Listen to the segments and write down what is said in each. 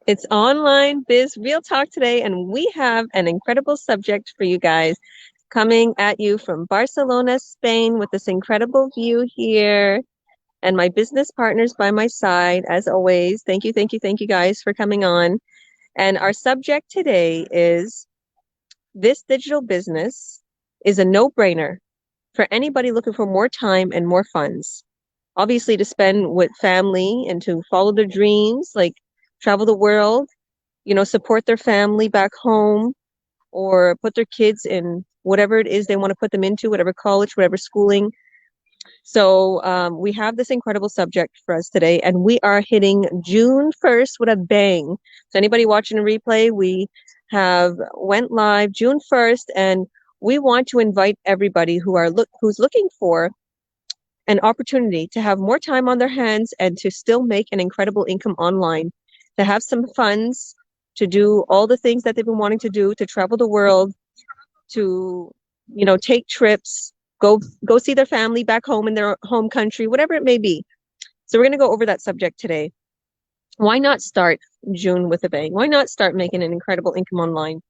It's online biz real talk today, and we have an incredible subject for you guys coming at you from Barcelona, Spain, with this incredible view here, and my business partners by my side, as always. Thank you guys for coming on. And our subject today is this digital business is a no-brainer for anybody looking for more time and more funds. Obviously, to spend with family and to follow their dreams, like travel the world, support their family back home or put their kids in whatever it is they want to put them into, whatever college, whatever schooling. So we have this incredible subject for us today, and we are hitting June 1st with a bang. So anybody watching a replay, we have went live June 1st, and we want to invite everybody who's looking for an opportunity to have more time on their hands and to still make an incredible income online, to have some funds to do all the things that they've been wanting to do, to travel the world, to, take trips, go see their family back home in their home country, whatever it may be. So we're going to go over that subject today. Why not start June with a bang? Why not start making an incredible income online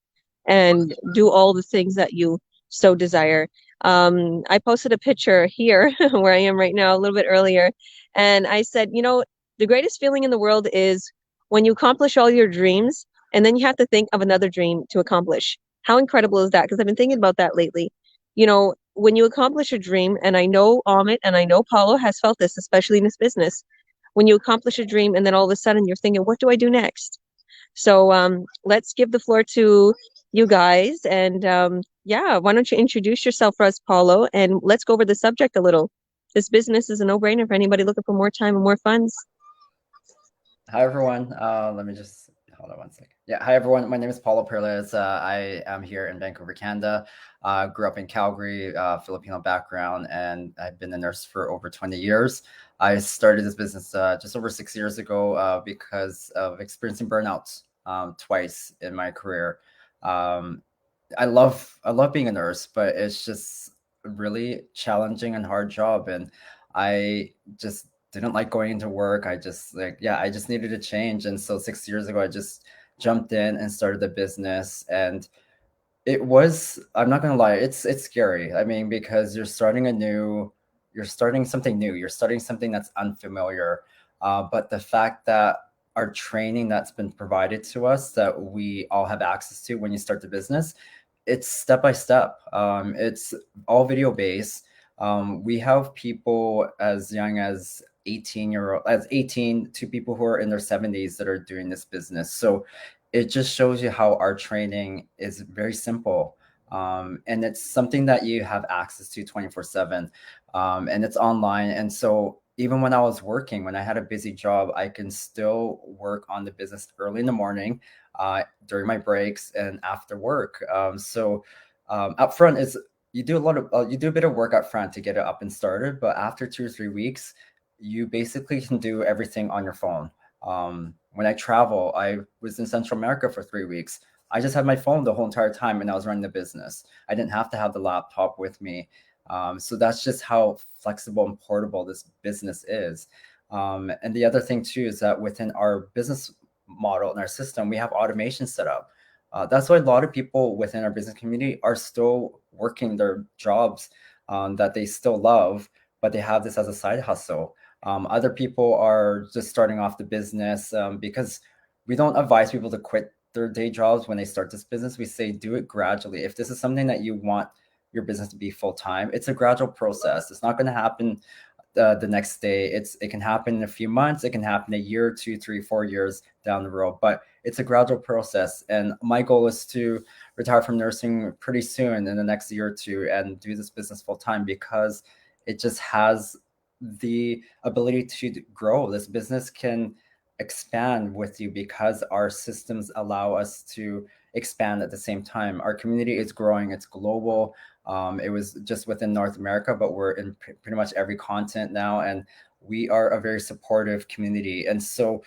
and do all the things that you so desire? I posted a picture here where I am right now a little bit earlier, and I said, the greatest feeling in the world is when you accomplish all your dreams and then you have to think of another dream to accomplish. How incredible is that? Because I've been thinking about that lately. When you accomplish a dream, and I know Ahmed and I know Paulo has felt this, especially in this business, when you accomplish a dream and then all of a sudden you're thinking, what do I do next? So let's give the floor to you guys. And yeah, why don't you introduce yourself for us, Paulo, and let's go over the subject a little. This business is a no-brainer for anybody looking for more time and more funds. Hi everyone. Let me just hold on one second. Yeah, hi everyone. My name is Paulo Paralejas. I am here in Vancouver, Canada. Grew up in Calgary, Filipino background, and I've been a nurse for over 20 years. I started this business just over 6 years ago because of experiencing burnouts twice in my career. Um, I love being a nurse, but it's just a really challenging and hard job, and I just didn't like going into work. I just needed a change. And so 6 years ago, I just jumped in and started the business. And I'm not gonna lie, it's scary. I mean, because you're starting something new, you're starting something that's unfamiliar. But the fact that our training that's been provided to us that we all have access to when you start the business, it's step by step. It's all video based. We have people as young as 18 to people who are in their 70s that are doing this business. So it just shows you how our training is very simple. And it's something that you have access to 24/7. And it's online. And so even when I was working, when I had a busy job, I can still work on the business early in the morning, during my breaks and after work. Up front is you do a bit of work up front to get it up and started, but after 2 or 3 weeks, you basically can do everything on your phone. When I travel, I was in Central America for 3 weeks. I just had my phone the whole entire time, and I was running the business. I didn't have to have the laptop with me. So that's just how flexible and portable this business is. And the other thing too is that within our business model and our system, we have automation set up. That's why a lot of people within our business community are still working their jobs that they still love, but they have this as a side hustle. Other people are just starting off the business because we don't advise people to quit their day jobs when they start this business. We say do it gradually. If this is something that you want your business to be full time, it's a gradual process. It's not going to happen the next day. It can happen in a few months. It can happen a year, 2, 3, 4 years down the road. But it's a gradual process. And my goal is to retire from nursing pretty soon in the next year or two and do this business full time because it just has the ability to grow. This business can expand with you because our systems allow us to expand at the same time. Our community is growing, it's global. It was just within North America, but we're in pretty much every continent now, and we are a very supportive community. And so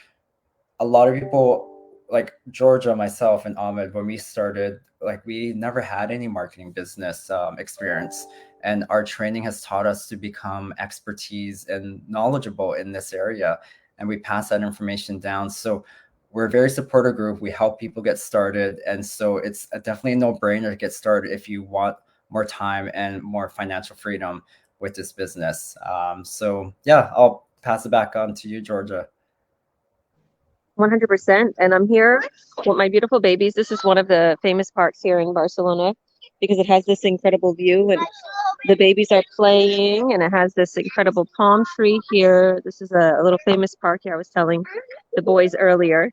a lot of people like Georgia, myself, and Ahmed, when we started, like we never had any marketing business experience, and our training has taught us to become expertise and knowledgeable in this area, and we pass that information down. So we're a very supportive group. We help people get started. And so it's definitely a no-brainer to get started if you want more time and more financial freedom with this business. So yeah, I'll pass it back on to you, Georgia. 100%. And I'm here with my beautiful babies. This is one of the famous parks here in Barcelona because it has this incredible view and the babies are playing and it has this incredible palm tree here. This is a little famous park here I was telling the boys earlier.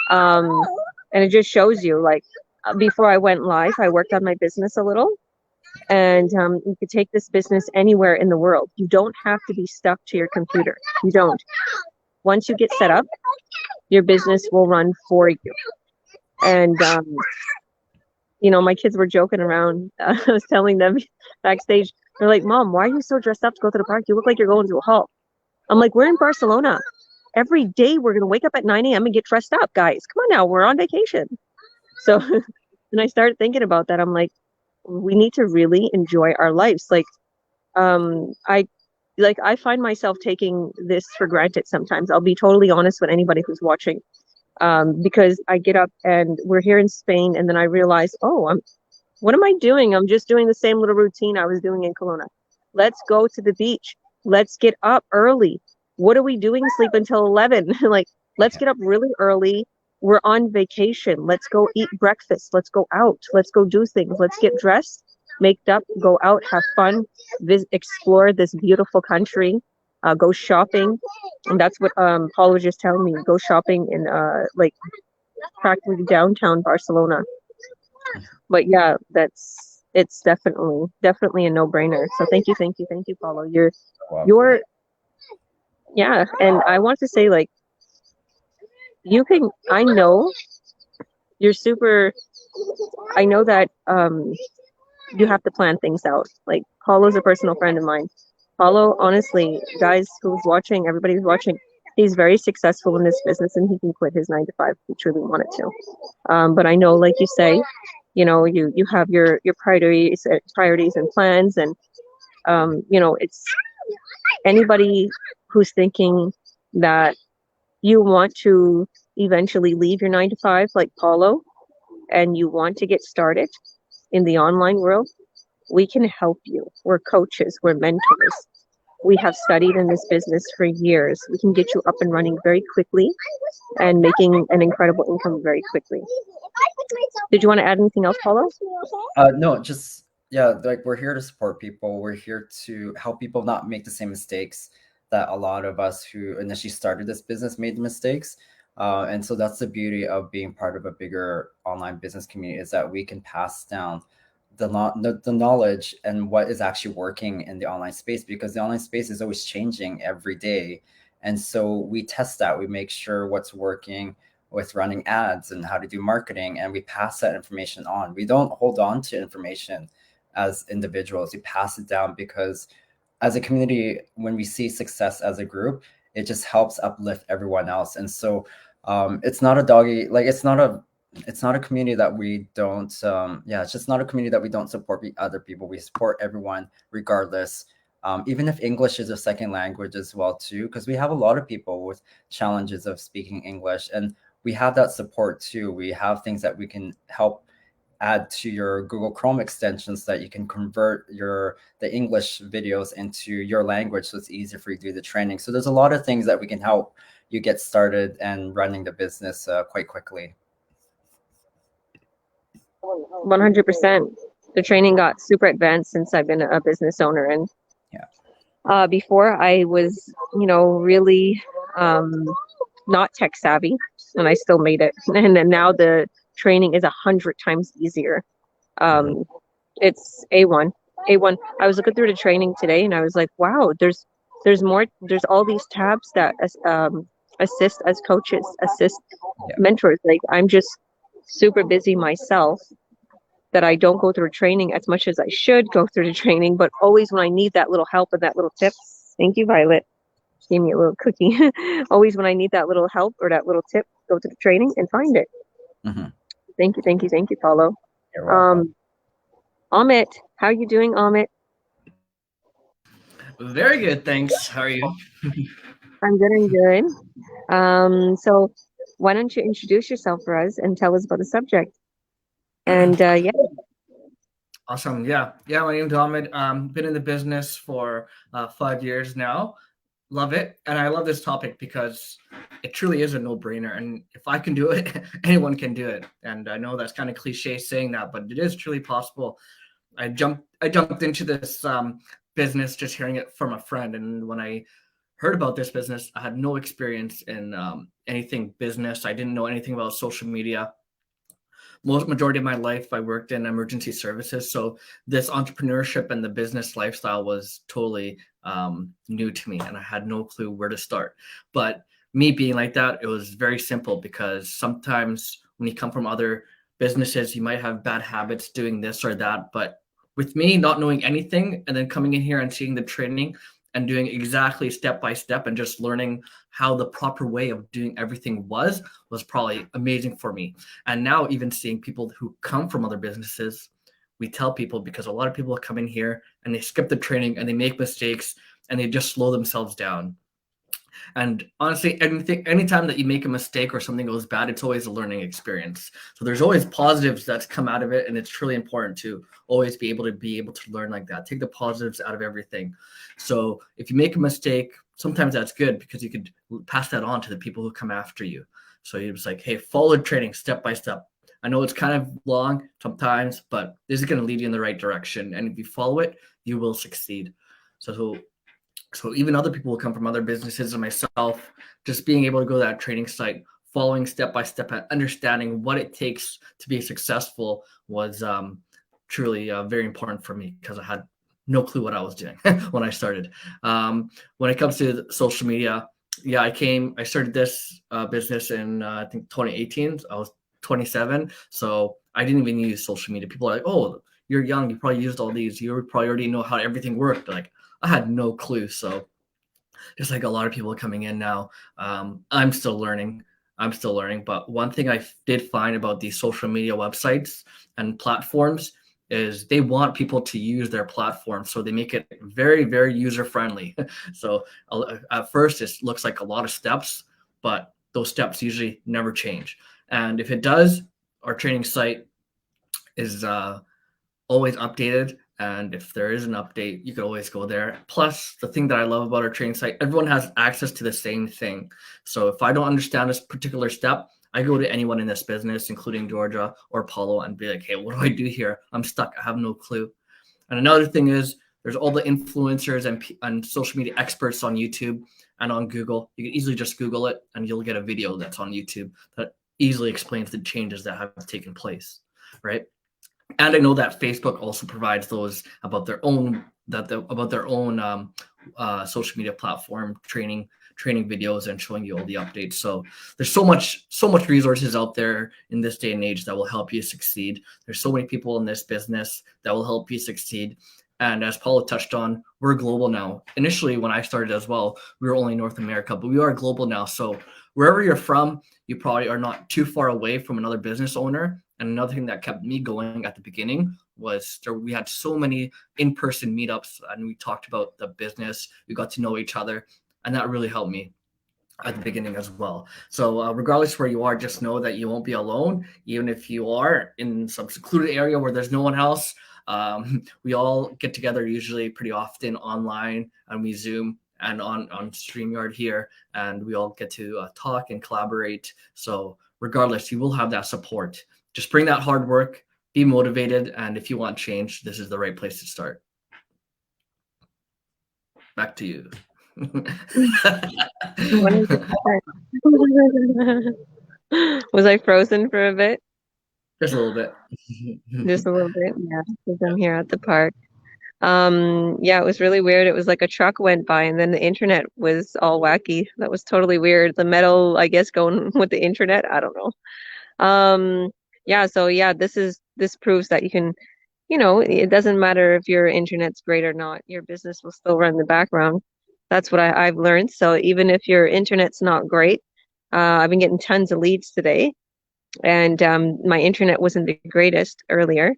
Um, and it just shows you like before I went live, I worked on my business a little and you could take this business anywhere in the world. You don't have to be stuck to your computer. You don't. Once you get set up, your business will run for you. And, you know, my kids were joking around. I was telling them backstage, they're like, Mom, why are you so dressed up to go to the park? You look like you're going to a hall. I'm like, we're in Barcelona. Every day we're going to wake up at 9 a.m. and get dressed up, guys. Come on now, we're on vacation. So, and I started thinking about that. I'm like, we need to really enjoy our lives. I I find myself taking this for granted sometimes. I'll be totally honest with anybody who's watching. Because I get up and we're here in Spain, and then I realize, oh, what am I doing? I'm just doing the same little routine I was doing in Kelowna. Let's go to the beach. Let's get up early. What are we doing? Sleep until 11. Like, let's get up really early. We're on vacation. Let's go eat breakfast. Let's go out. Let's go do things. Let's get dressed, make up, go out, have fun, explore this beautiful country, go shopping. And that's what Paul was just telling me. Go shopping in like practically downtown Barcelona. But yeah, it's definitely a no-brainer. So thank you, Paulo. You're yeah, and I want to say like you can. I know you're super. I know that you have to plan things out. Like Paulo's a personal friend of mine. Paulo, honestly, guys who's watching, everybody who's watching, he's very successful in this business and he can quit his 9 to 5 if he truly wanted to. But I know, like you say, you know, you have your priorities and plans, and you know, it's anybody who's thinking that you want to eventually leave your 9 to 5, like Paulo, and you want to get started in the online world, we can help you. We're coaches, we're mentors. We have studied in this business for years. We can get you up and running very quickly and making an incredible income very quickly. Did you want to add anything else, Paulo? No, just yeah, like we're here to support people. We're here to help people not make the same mistakes that a lot of us who initially started this business made the mistakes. And so that's the beauty of being part of a bigger online business community, is that we can pass down the knowledge and what is actually working in the online space, because the online space is always changing every day. And so we test that, we make sure what's working with running ads and how to do marketing, and we pass that information on. We don't hold on to information as individuals, we pass it down, because as a community, when we see success as a group, it just helps uplift everyone else. And so it's not a doggy, like it's not a community that we don't yeah, it's just not a community that we don't support other people. We support everyone regardless, even if English is a second language as well too, because we have a lot of people with challenges of speaking English, and we have that support too. We have things that we can help add to your Google Chrome extensions, that you can convert the English videos into your language, so it's easier for you to do the training. So there's a lot of things that we can help you get started and running the business quite quickly. 100%. The training got super advanced since I've been a business owner, and before I was, you know, really not tech savvy, and I still made it. And then now the training is 100 times easier. It's A1. A1. I was looking through the training today, and I was like, wow, there's more. There's all these tabs that assist as coaches, assist mentors. Like, I'm just super busy myself that I don't go through training as much as I should go through the training, but always when I need that little help and that little tip, thank you, Violet. She gave me a little cookie. Always when I need that little help or that little tip, go to the training and find it. Thank you, Paulo. You're welcome. Ahmed, how are you doing, Ahmed? Very good, thanks. How are you? I'm good. So why don't you introduce yourself for us and tell us about the subject? And yeah. Awesome. Yeah. My name's Ahmed. Been in the business for 5 years now. Love it, and I love this topic because it truly is a no-brainer. And if I can do it, anyone can do it. And I know that's kind of cliche saying that, but it is truly possible. I jumped into this business just hearing it from a friend, and when I heard about this business, I had no experience in anything business. I didn't know anything about social media. Most majority of my life I worked in emergency services, so this entrepreneurship and the business lifestyle was totally new to me, and I had no clue where to start. But me being like that, it was very simple, because sometimes when you come from other businesses, you might have bad habits doing this or that. But with me not knowing anything and then coming in here and seeing the training and doing exactly step by step and just learning how the proper way of doing everything was probably amazing for me. And now, even seeing people who come from other businesses, we tell people, because a lot of people come in here and they skip the training and they make mistakes and they just slow themselves down. And honestly, anytime that you make a mistake or something goes bad, it's always a learning experience. So there's always positives that's come out of it, and it's truly important to always be able to learn like that. Take the positives out of everything. So if you make a mistake, sometimes that's good, because you could pass that on to the people who come after you. So you're just like, hey, follow training step by step. I know it's kind of long sometimes, but this is going to lead you in the right direction. And if you follow it, you will succeed. So even other people will come from other businesses and myself, just being able to go to that training site, following step by step and understanding what it takes to be successful was truly very important for me, because I had no clue what I was doing when I started. When it comes to social media, yeah, I started this business in I think 2018. I was 27, so I didn't even use social media. People are like, "Oh, you're young. You probably used all these. You probably already know how everything worked." Like, I had no clue. So just like a lot of people coming in now, I'm still learning. But one thing I did find about these social media websites and platforms is they want people to use their platform, so they make it very, very user friendly. So at first, it looks like a lot of steps, but those steps usually never change. And if it does, our training site is always updated. And if there is an update, you could always go there. Plus, the thing that I love about our training site, everyone has access to the same thing. So if I don't understand this particular step, I go to anyone in this business, including Georgia or Paulo, and be like, hey, what do I do here? I'm stuck. I have no clue. And another thing is, there's all the influencers and social media experts on YouTube and on Google. You can easily just Google it, and you'll get a video that's on YouTube that easily explains the changes that have taken place, right? And I know that Facebook also provides those about their own social media platform training videos and showing you all the updates. So there's so much resources out there in this day and age that will help you succeed. There's so many people in this business that will help you succeed. And as Paula touched on, we're global now. Initially, when I started as well, we were only North America, but we are global now. So wherever you're from, you probably are not too far away from another business owner. And another thing that kept me going at the beginning was we had so many in-person meetups, and we talked about the business. We got to know each other, and that really helped me at the beginning as well. So regardless where you are, just know that you won't be alone. Even if you are in some secluded area where there's no one else, we all get together usually pretty often online, and we Zoom and on StreamYard here, and we all get to talk and collaborate. So regardless, you will have that support. Just bring that hard work, be motivated, and if you want change, this is the right place to start. Back to you. 100%. Was I frozen for a bit? Just a little bit. Just a little bit, yeah, because I'm here at the park. Yeah, it was really weird. It was like a truck went by and then the internet was all wacky. That was totally weird. The metal, I guess, going with the internet. I don't know. Yeah, so yeah, this proves that you can, it doesn't matter if your internet's great or not, your business will still run in the background. That's what I've learned. So even if your internet's not great, I've been getting tons of leads today, and my internet wasn't the greatest earlier.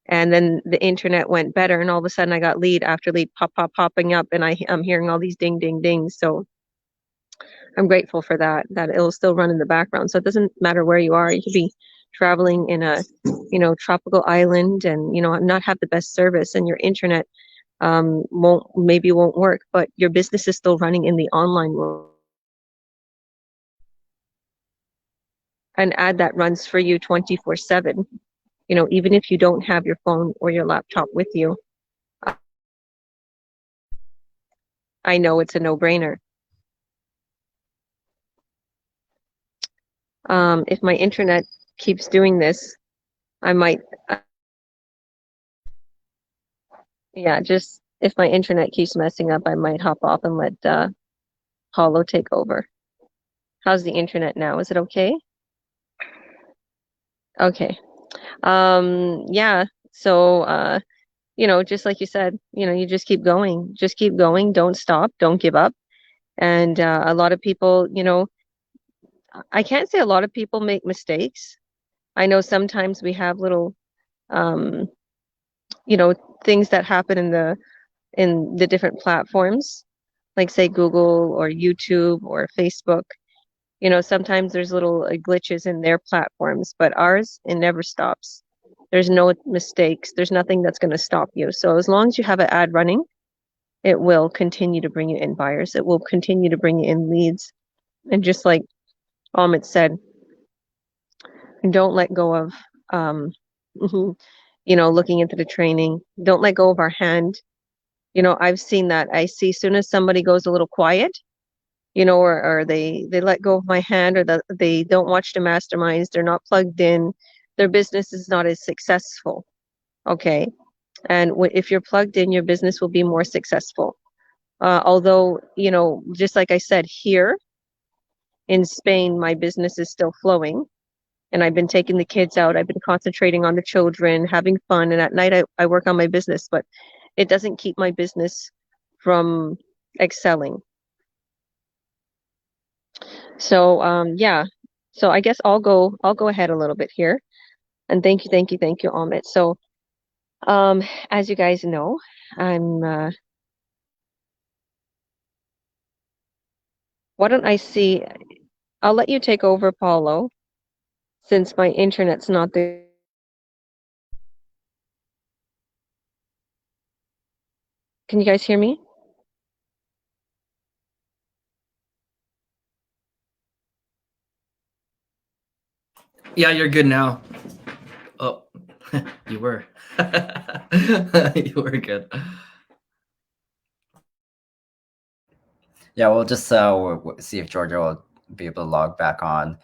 And then the internet went better, and all of a sudden I got lead after lead popping up, and I'm hearing all these ding, ding, dings. So I'm grateful for that, that it'll still run in the background. So it doesn't matter where you are. You could be traveling in a, tropical island and, not have the best service, and your internet won't work, but your business is still running in the online world. An ad that runs for you 24/7, even if you don't have your phone or your laptop with you. I know it's a no-brainer. If my internet keeps doing this, I might, yeah, just if my internet keeps messing up, I might hop off and let Paulo take over. How's the internet now? Is it okay? Okay. Yeah. So, just like you said, you just keep going. Just keep going. Don't stop. Don't give up. And a lot of people, I can't say a lot of people make mistakes. I know sometimes we have little, um, things that happen in the different platforms, like say Google or YouTube or Facebook. Sometimes there's little glitches in their platforms, but ours, it never stops. There's no mistakes. There's nothing that's going to stop you. So as long as you have an ad running, it will continue to bring you in buyers. It will continue to bring you in leads. And just like Ahmed said, don't let go of, looking into the training. Don't let go of our hand. I've seen that. I see as soon as somebody goes a little quiet, or they let go of my hand, or they don't watch the masterminds, they're not plugged in, their business is not as successful. Okay. And if you're plugged in, your business will be more successful. Although, just like I said, here in Spain, my business is still flowing. And I've been taking the kids out. I've been concentrating on the children, having fun. And at night, I work on my business, but it doesn't keep my business from excelling. So, yeah. So I guess I'll go ahead a little bit here. And thank you, Ahmed. So, as you guys know, why don't I see, I'll let you take over, Paulo, since my internet's not there. Can you guys hear me? Yeah, you're good now. Oh, you were. You were good. Yeah, we'll just see if Georgia will be able to log back on.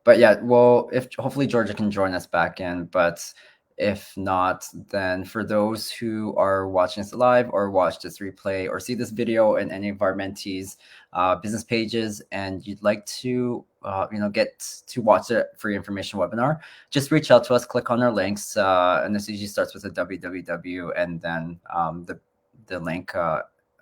But yeah, well, if hopefully Georgia can join us back in. But if not, then for those who are watching us live or watch this replay or see this video in any of our mentees' business pages, and you'd like to get to watch the free information webinar, just reach out to us. Click on our links, and this usually starts with a www and then the link.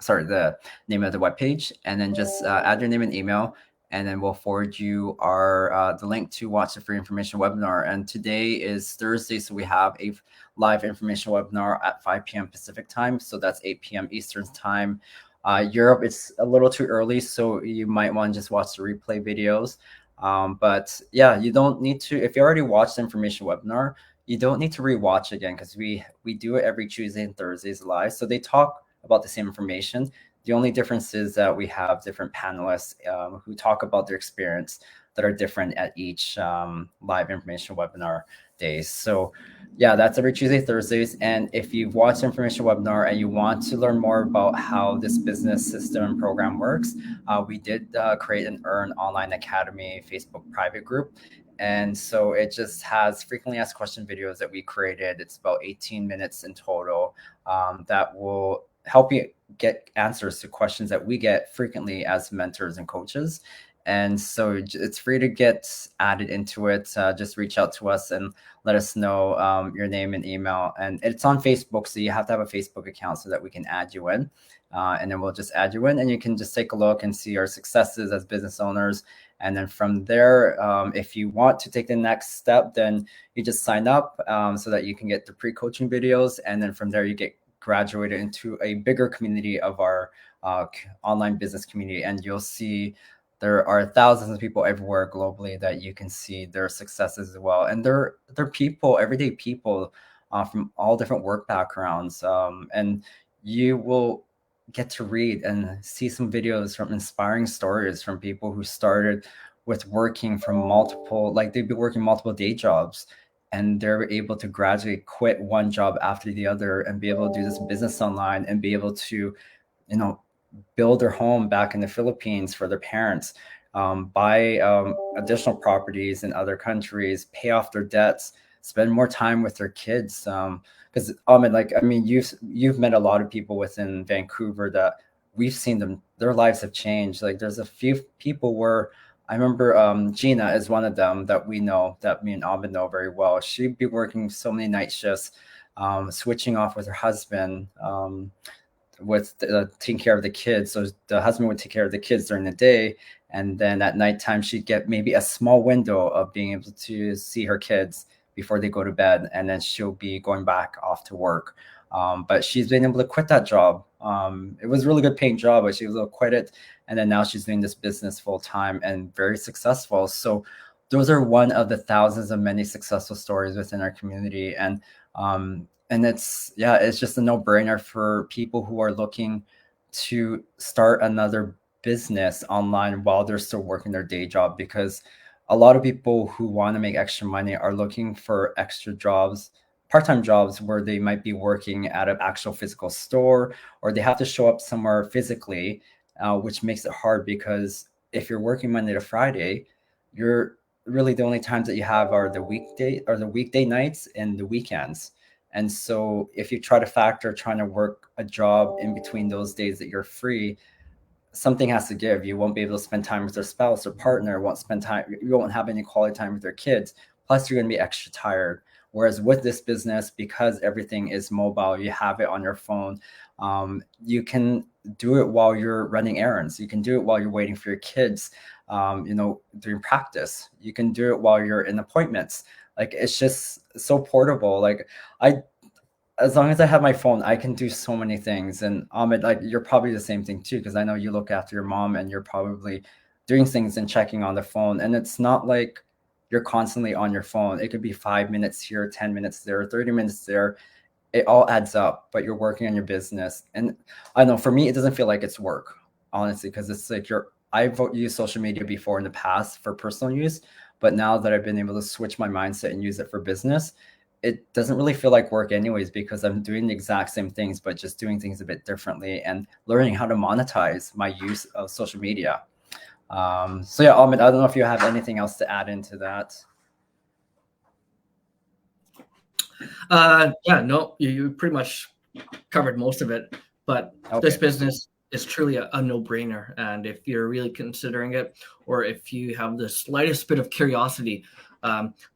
Sorry, the name of the webpage, and then just add your name and email, and then we'll forward you our the link to watch the free information webinar. And today is Thursday, so we have a live information webinar at 5 p.m. Pacific time, so that's 8 p.m. Eastern time. Europe, it's a little too early, so you might want to just watch the replay videos. But yeah, you don't need to, if you already watched the information webinar, you don't need to rewatch again, because we do it every Tuesday and Thursdays live, so they talk about the same information. The only difference is that we have different panelists who talk about their experience that are different at each live information webinar days. So yeah, that's every Tuesday, Thursdays. And if you've watched the information webinar and you want to learn more about how this business system and program works, we did create an Earn Online Academy Facebook private group. And so it just has frequently asked question videos that we created. It's about 18 minutes in total that will help you get answers to questions that we get frequently as mentors and coaches. And so it's free to get added into it. Just reach out to us and let us know your name and email. And it's on Facebook, so you have to have a Facebook account so that we can add you in. And then we'll just add you in, and you can just take a look and see our successes as business owners. And then from there, if you want to take the next step, then you just sign up so that you can get the pre-coaching videos. And then from there, you get graduated into a bigger community of our online business community, and you'll see there are thousands of people everywhere globally that you can see their successes as well. And they're people, everyday people from all different work backgrounds. And you will get to read and see some videos from inspiring stories from people who started with working from multiple, like they'd be working multiple day jobs, and they're able to gradually quit one job after the other and be able to do this business online and be able to, you know, build their home back in the Philippines for their parents, buy additional properties in other countries, pay off their debts, spend more time with their kids. Because Ahmed, like, I mean, you've met a lot of people within Vancouver that we've seen them, their lives have changed. Like, there's a few people where I remember Gina is one of them that we know, that me and Ahmed know very well. She'd be working so many night shifts, switching off with her husband. With taking care of the kids. So the husband would take care of the kids during the day, and then at nighttime she'd get maybe a small window of being able to see her kids before they go to bed, and then she'll be going back off to work. But she's been able to quit that job. It was a really good paying job, but she was able to quit it, and then now she's doing this business full time and very successful. So those are one of the thousands of many successful stories within our community. And it's just a no-brainer for people who are looking to start another business online while they're still working their day job, because a lot of people who want to make extra money are looking for extra jobs, part-time jobs, where they might be working at an actual physical store, or they have to show up somewhere physically, which makes it hard, because if you're working Monday to Friday, you're really, the only times that you have are the weekday nights and the weekends. And so if you try to factor trying to work a job in between those days that you're free, something has to give. You won't be able to spend time with your spouse or partner, won't spend time, you won't have any quality time with your kids. Plus you're going to be extra tired. Whereas with this business, because everything is mobile, you have it on your phone. You can do it while you're running errands. You can do it while you're waiting for your kids, during practice. You can do it while you're in appointments. Like, it's just so portable. Like, I as long as I have my phone, I can do so many things. And Ahmed, like, you're probably the same thing too, because I know you look after your mom and you're probably doing things and checking on the phone. And it's not like you're constantly on your phone. It could be 5 minutes here, 10 minutes there, 30 minutes there. It all adds up, but you're working on your business. And I know for me, it doesn't feel like it's work, honestly, because it's like I've used social media before in the past for personal use, but now that I've been able to switch my mindset and use it for business, it doesn't really feel like work anyways, because I'm doing the exact same things, but just doing things a bit differently and learning how to monetize my use of social media. So yeah, Ahmed, I don't know if you have anything else to add into that. Yeah, no, you pretty much covered most of it. But this business is truly a no-brainer. And if you're really considering it, or if you have the slightest bit of curiosity,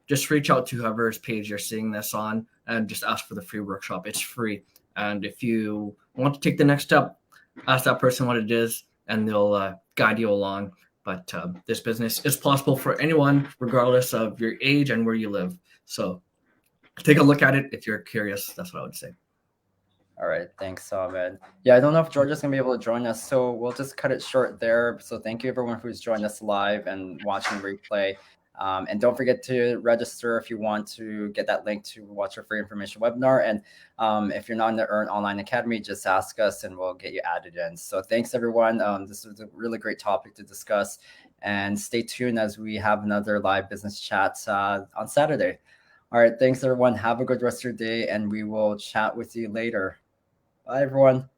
just reach out to whoever's page you're seeing this on and just ask for the free workshop. It's free. And if you want to take the next step, ask that person what it is, and they'll guide you along. But this business is possible for anyone, regardless of your age and where you live. So take a look at it if you're curious. That's what I would say. All right. Thanks, Ahmed. Yeah, I don't know if Georgia's going to be able to join us, so we'll just cut it short there. So thank you, everyone who's joined us live and watching replay. And don't forget to register if you want to get that link to watch our free information webinar. And if you're not in the Earn Online Academy, just ask us and we'll get you added in. So thanks, everyone. This was a really great topic to discuss. And stay tuned as we have another live business chat on Saturday. All right. Thanks, everyone. Have a good rest of your day, and we will chat with you later. Bye, everyone.